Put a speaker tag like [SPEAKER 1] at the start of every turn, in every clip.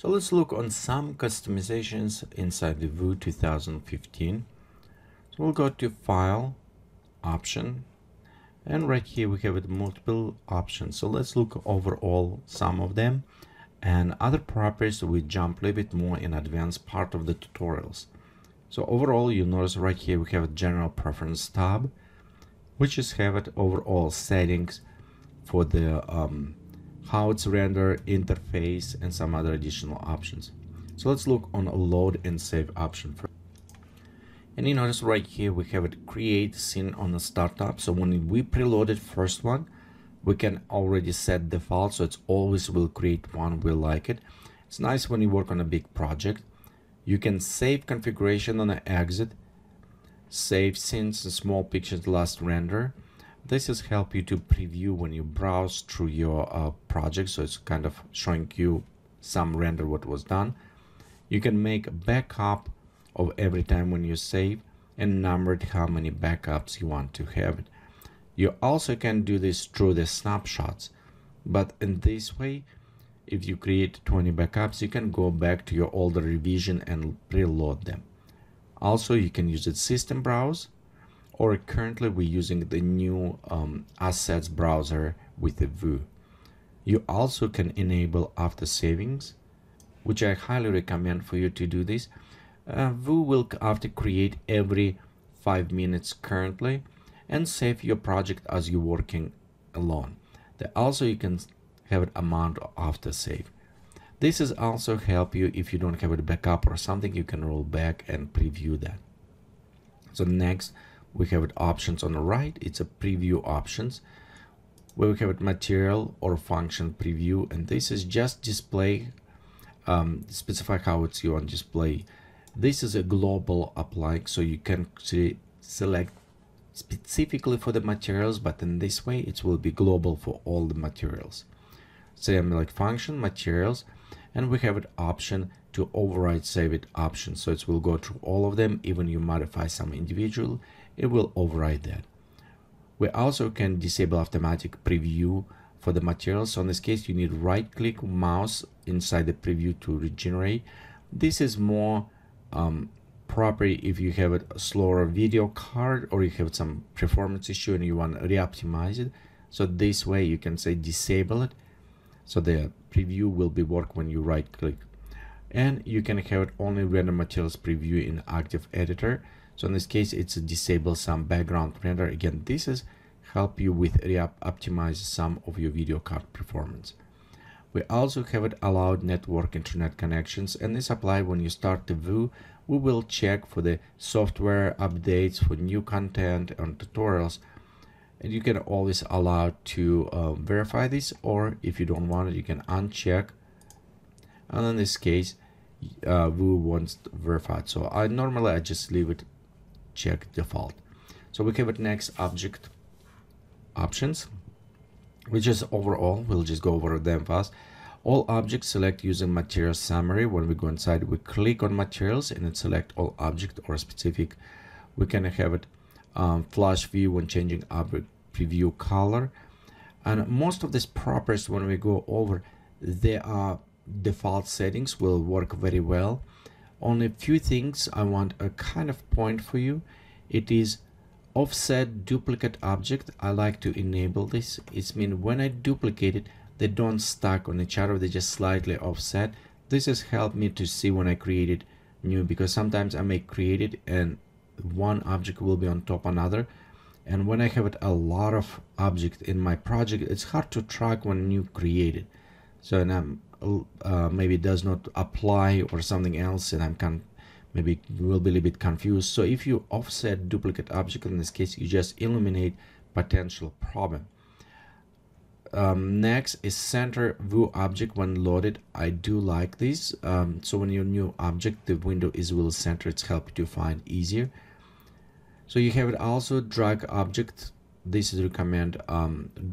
[SPEAKER 1] So let's look on some customizations inside the Vue 2015. So we'll go to File, Option, and right here we have multiple options. So let's look overall some of them, and other properties we jump a little bit more in advanced part of the tutorials. So overall, you notice right here we have a General Preference tab, which is have it overall settings for the how it's render, interface, and some other additional options. So let's look on a load and save option first. And you notice right here we have it create scene on the startup. So when we preloaded first one, we can already set default, so it's always will create one we like it. It's nice when you work on a big project. You can save configuration on the exit, save scenes and small pictures last render. This is help you to preview when you browse through your project, so it's kind of showing you some render what was done. You can make a backup of every time when you save and numbered how many backups you want to have it. You also can do this through the snapshots, but in this way, if you create 20 backups, you can go back to your older revision and preload them. Also, you can use the system browse, or currently we're using the new assets browser with the Vue. You also can enable after savings, which I highly recommend for you to do this. Vue will after create every 5 minutes currently and save your project as you're working alone. Also you can have an amount after save. This is also help you if you don't have a backup or something, you can roll back and preview that. So next we have options on the right. It's a preview options where we have material or function preview, and this is just display, specify how it's you on display. This is a global apply, so you can select specifically for the materials, but in this way it will be global for all the materials. Same like function materials, and we have an option to override save it option, so it will go through all of them. Even you modify some individual, it will override that. We also can disable automatic preview for the materials. So in this case, you need right click mouse inside the preview to regenerate. This is more property if you have a slower video card or you have some performance issue and you want to re-optimize it. So this way you can say disable it, so the preview will be work when you right click. And you can have it only render materials preview in active editor. So in this case, it's a disable some background render. Again, this is help you with optimize some of your video card performance. We also have it allowed network internet connections, and this apply when you start the Vue. We will check for the software updates for new content and tutorials, and you can always allow to verify this, or if you don't want it, you can uncheck. And in this case, Vue wants verified, so I normally just leave it check default. So we have it next object options, which is overall. We'll just go over them fast. All objects select using material summary. When we go inside, we click on materials and it select all object or specific. We can have it flash view when changing object preview color, and most of these properties when we go over, they are default settings, will work very well. Only a few things I want a kind of point for you. It is offset duplicate object. I like to enable this. It's mean when I duplicate it, they don't stack on each other, they just slightly offset. This has helped me to see when I created new, because sometimes I may create it and one object will be on top another, and when I have it a lot of object in my project, it's hard to track when new created. So and maybe it does not apply or something else, and I'm maybe will be a little bit confused. So if you offset duplicate object, in this case, you just eliminate potential problem. Next is center Vue object when loaded. I do like this. So when your new object, the window is will center, it's help you to find easier. So you have it also drag object. This is recommend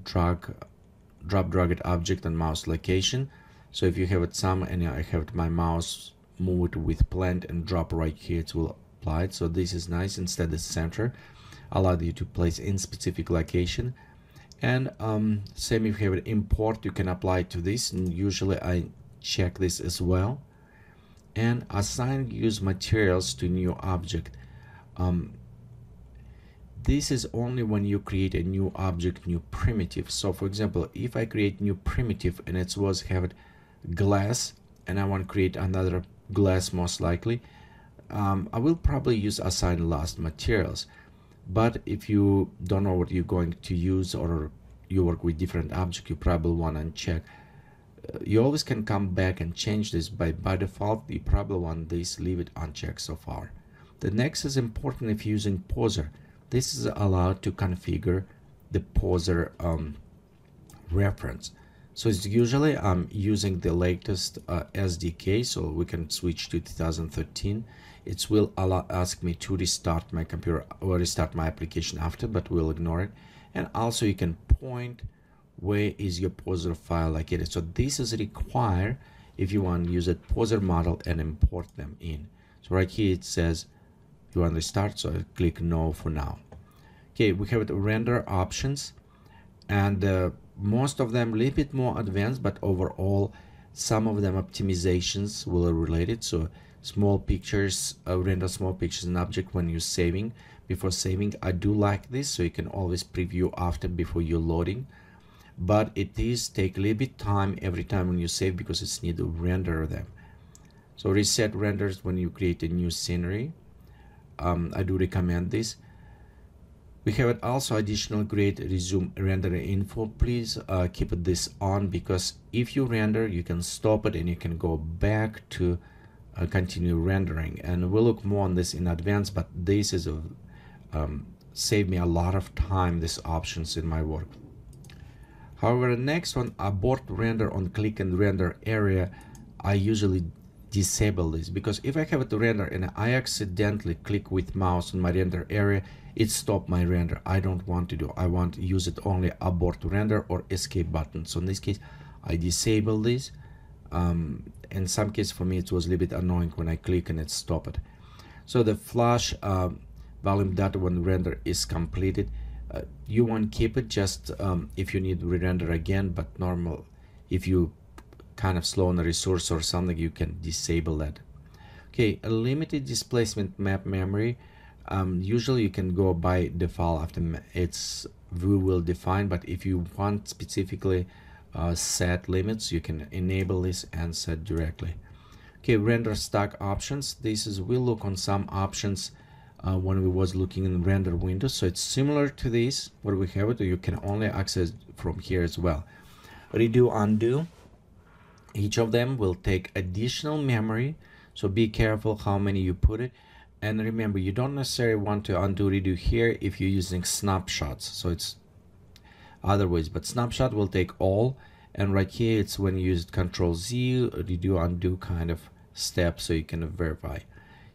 [SPEAKER 1] drop drag it object and mouse location. So if you have it some and I have it, my mouse move it with plant and drop right here, it will apply it. So this is nice. Instead the center allow you to place in specific location. And same if you have an import, you can apply to this, and usually I check this as well. And assign use materials to new object. This is only when you create a new object, new primitive. So for example, if I create new primitive and it was have glass, and I want to create another glass, most likely I will probably use assign last materials. But if you don't know what you're going to use, or you work with different objects, you probably want to check. You always can come back and change this. By default, you probably want this, leave it unchecked so far. The next is important if using poser. This is allowed to configure the poser reference. So it's usually I'm using the latest SDK, so we can switch to 2013. It will ask me to restart my computer or restart my application after, but we'll ignore it. And also you can point where is your poser file located. So this is required if you want to use a poser model and import them in. So right here it says you want to restart, so I click no for now. Okay, we have the render options, and most of them a little bit more advanced, but overall some of them optimizations will be related. So small pictures, render small pictures in object when you're saving. Before saving, I do like this, so you can always preview after before you're loading. But it is take a little bit time every time when you save, because it's need to render them. So reset renders when you create a new scenery. I do recommend this. We have also additional great resume render info. Please keep this on, because if you render, you can stop it and you can go back to continue rendering. And we'll look more on this in advance, but this is save me a lot of time, these options in my work. However, the next one, abort render on click and render area, I usually disable this, because if I have it to render and I accidentally click with mouse on my render area, it stopped my render. I don't want to do. I want to use it only abort render or escape button. So in this case, I disable this. In some cases for me it was a little bit annoying when I click and it stopped it. So the flash volume data when render is completed, you want to keep it just if you need to re-render again, but normal if you kind of slow on a resource or something, you can disable that. Okay, a limited displacement map memory, usually you can go by default after it's view will define, but if you want specifically set limits, you can enable this and set directly. Okay, render stack options. This is we'll look on some options when we was looking in render window. So it's similar to this where we have it, you can only access from here as well. Redo, undo, each of them will take additional memory, so be careful how many you put it. And remember, you don't necessarily want to undo redo here if you're using snapshots, so it's other ways, but snapshot will take all, and right here it's when you use Control Z, redo, undo kind of step, so you can verify.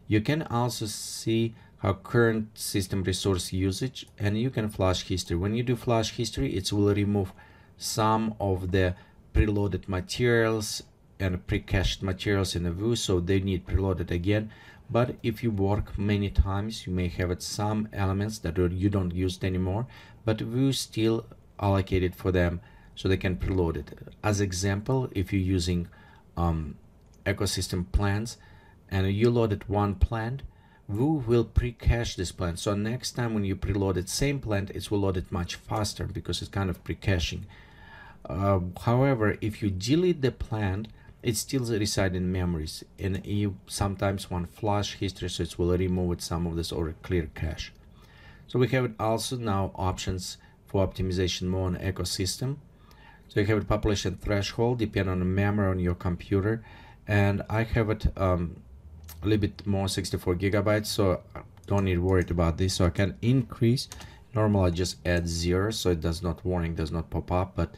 [SPEAKER 1] You can also see how current system resource usage, and you can flash history. When you do flash history, it will remove some of the preloaded materials and pre-cached materials in the view, so they need preloaded again. But if you work many times, you may have it some elements that you don't use anymore, but view still allocated for them, so they can preload it. As example, if you're using ecosystem plants and you loaded one plant, Vue will pre-cache this plant, so next time when you preload it same plant, it will load it much faster because it's kind of pre-caching. However, if you delete the plant, it still resides in memories, and you sometimes want flash history, so it will remove some of this or clear cache. So we have also now options for optimization more on ecosystem. So you have a population threshold depending on the memory on your computer, and I have it a little bit more, 64 gigabytes, so don't need worried about this. So I can increase. Normally I just add 0, so it does not warning does not pop up, but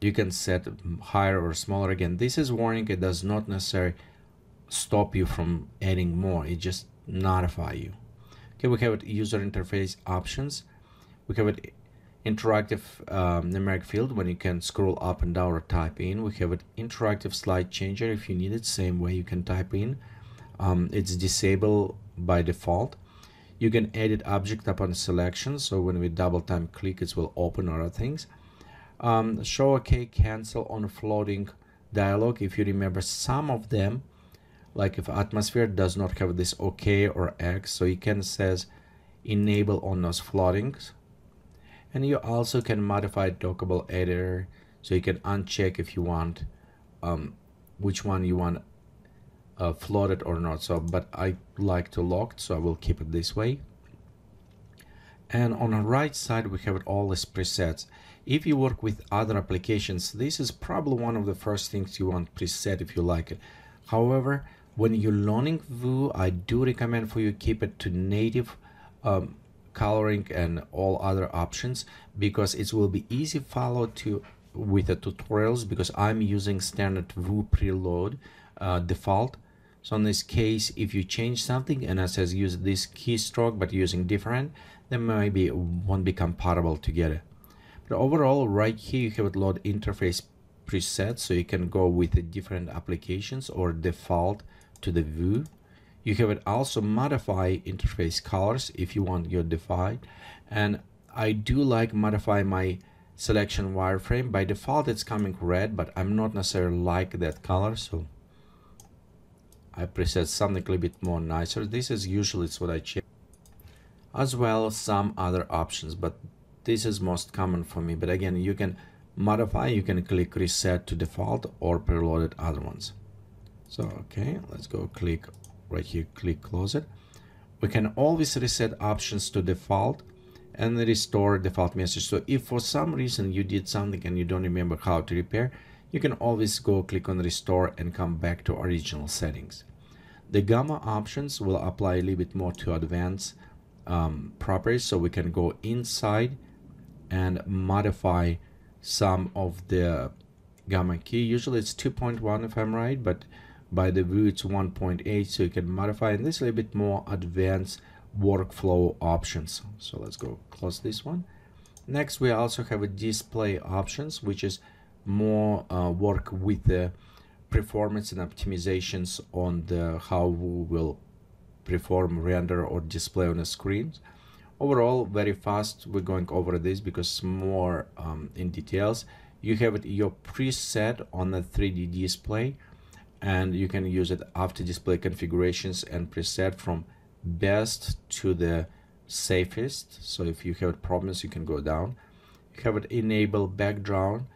[SPEAKER 1] you can set higher or smaller. Again, this is warning, it does not necessarily stop you from adding more, it just notify you. Okay, we have user interface options. We have it interactive numeric field when you can scroll up and down or type in. We have it interactive slide changer if you need it, same way you can type in. It's disabled by default. You can edit object upon selection, so when we double click it will open other things. Show OK cancel on floating dialog. If you remember some of them, like if atmosphere does not have this OK or X, so you can says enable on those floatings. And you also can modify dockable editor, so you can uncheck if you want which one you want floated or not. So but I like to locked, so I will keep it this way. And on the right side we have all these presets. If you work with other applications, this is probably one of the first things you want preset if you like it. However, when you're learning Vue, I do recommend for you keep it to native coloring and all other options, because it will be easy follow to with the tutorials, because I'm using standard Vue preload default. So in this case, if you change something and it says use this keystroke but using different, then maybe it won't be compatible together. But overall, right here you have a load interface preset, so you can go with the different applications or default to the Vue. You have it also modify interface colors if you want your default, and I do like modify my selection wireframe. By default it's coming red, but I'm not necessarily like that color, so I preset something a little bit more nicer. This is usually it's what I check, as well as some other options, but this is most common for me. But again, you can modify, you can click reset to default or preloaded other ones. So okay, let's go click right here, click close it. We can always reset options to default and restore default message. So if for some reason you did something and you don't remember how to repair, you can always go click on restore and come back to original settings. The gamma options will apply a little bit more to advanced properties, so we can go inside and modify some of the gamma key. Usually it's 2.1 if I'm right, but by the Vue it's 1.8, so you can modify, and this is a little bit more advanced workflow options. So let's go close this one. Next we also have a display options, which is more work with the performance and optimizations on the how we will perform render or display on the screens. Overall very fast we're going over this because more in details. You have it your preset on the 3D display, and you can use it after display configurations and preset from best to the safest. So if you have problems you can go down. You have it enable background.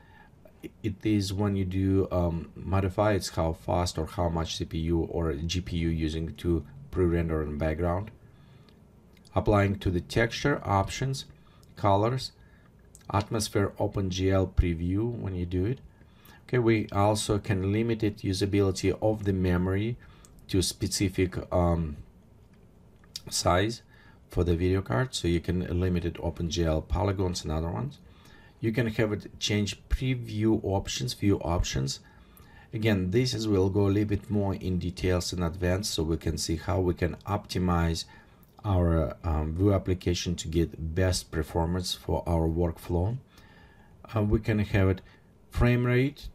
[SPEAKER 1] It is when you do modify, it's how fast or how much CPU or GPU using to pre-render in background. Applying to the texture options, colors, atmosphere, OpenGL preview when you do it. Okay, we also can limit it usability of the memory to specific size for the video card, so you can limit it OpenGL polygons and other ones. You can have it change preview options, view options. Again, this is will go a little bit more in details in advance, so we can see how we can optimize our Vue application to get best performance for our workflow. We can have it frame rate,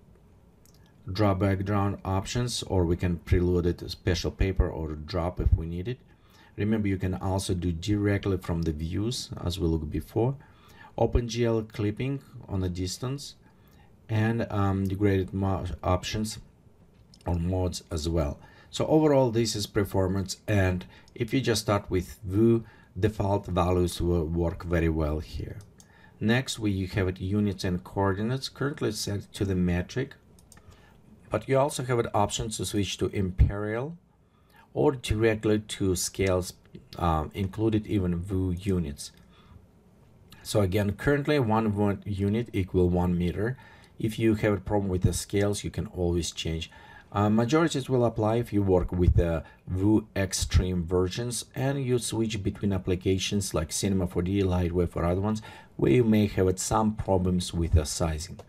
[SPEAKER 1] draw background options, or we can preload it a special paper or drop if we need it. Remember, you can also do directly from the views as we looked before. OpenGL clipping on the distance, and degraded options or modes as well. So overall this is performance, and if you just start with Vue, default values will work very well here. Next we have it units and coordinates, currently set to the metric, but you also have it options to switch to imperial or directly to scales, included even Vue units. So again, currently 1 unit equal 1 meter. If you have a problem with the scales, you can always change. Majorities will apply if you work with the Vue Extreme versions and you switch between applications like Cinema 4D, Lightwave, or other ones where you may have some problems with the sizing.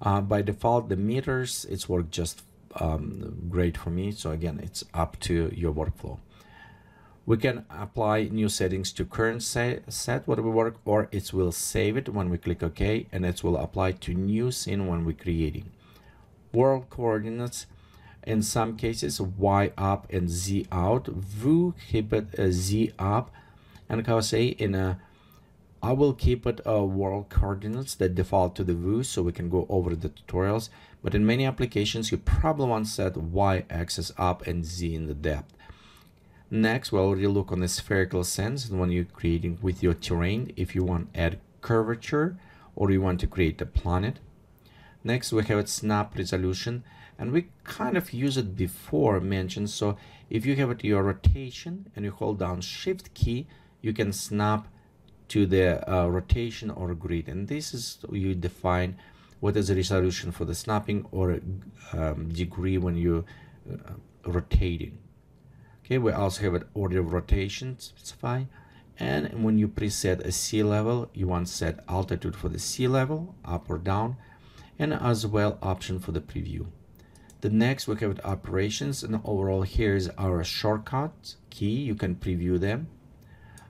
[SPEAKER 1] By default, the meters, it's worked just great for me. So again, it's up to your workflow. We can apply new settings to current set what we work, or it will save it when we click OK, and it will apply to new scene when we're creating. World coordinates, in some cases Y up and Z out. Vue keep it Z up, and I say in a I will keep it world coordinates that default to the view so we can go over the tutorials, but in many applications you probably want to set y-axis up and z in the depth. Next, we'll already look on the spherical sense when you're creating with your terrain, if you want to add curvature or you want to create a planet. Next, we have a snap resolution, and we kind of used it before mentioned. So if you have it your rotation and you hold down shift key, you can snap to the rotation or grid, and this is you define what is the resolution for the snapping or degree when you rotating. Okay, we also have an order of rotation specify, and when you preset a sea level, you want to set altitude for the sea level up or down, and as well option for the preview. The next we have operations, and overall here is our shortcut key. You can preview them.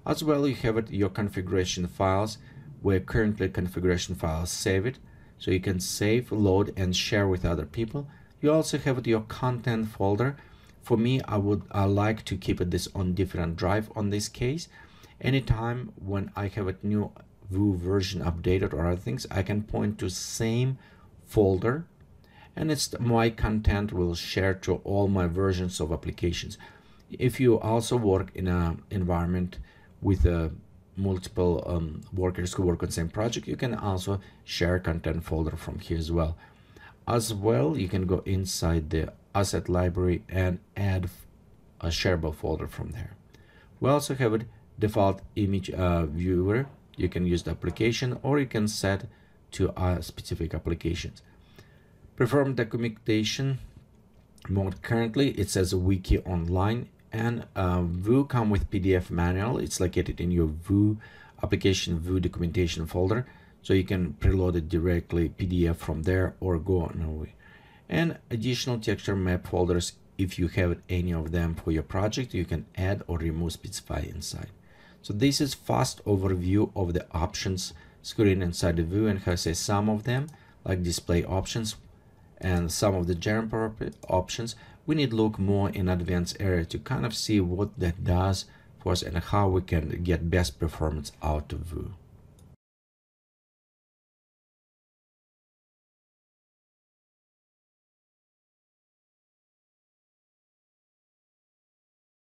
[SPEAKER 1] As well, you have your configuration files, where currently configuration files save it, so you can save, load, and share with other people. You also have your content folder. For me, I like to keep this on different drive on this case. Anytime when I have a new Vue version updated or other things, I can point to same folder, and it's my content will share to all my versions of applications. If you also work in an environment with multiple workers who work on the same project, you can also share content folder from here as well. As well, you can go inside the asset library and add a shareable folder from there. We also have a default image viewer. You can use the application or you can set to specific applications. Perform documentation mode. Currently it says wiki online, and Vue come with PDF manual. It's located in your Vue application Vue documentation folder, so you can preload it directly PDF from there or go on away. And additional texture map folders, if you have any of them for your project, you can add or remove specify inside. So this is fast overview of the options screen inside the Vue, and how I say some of them like display options and some of the general options. We need to look more in advanced area to kind of see what that does for us and how we can get best performance out of Vue.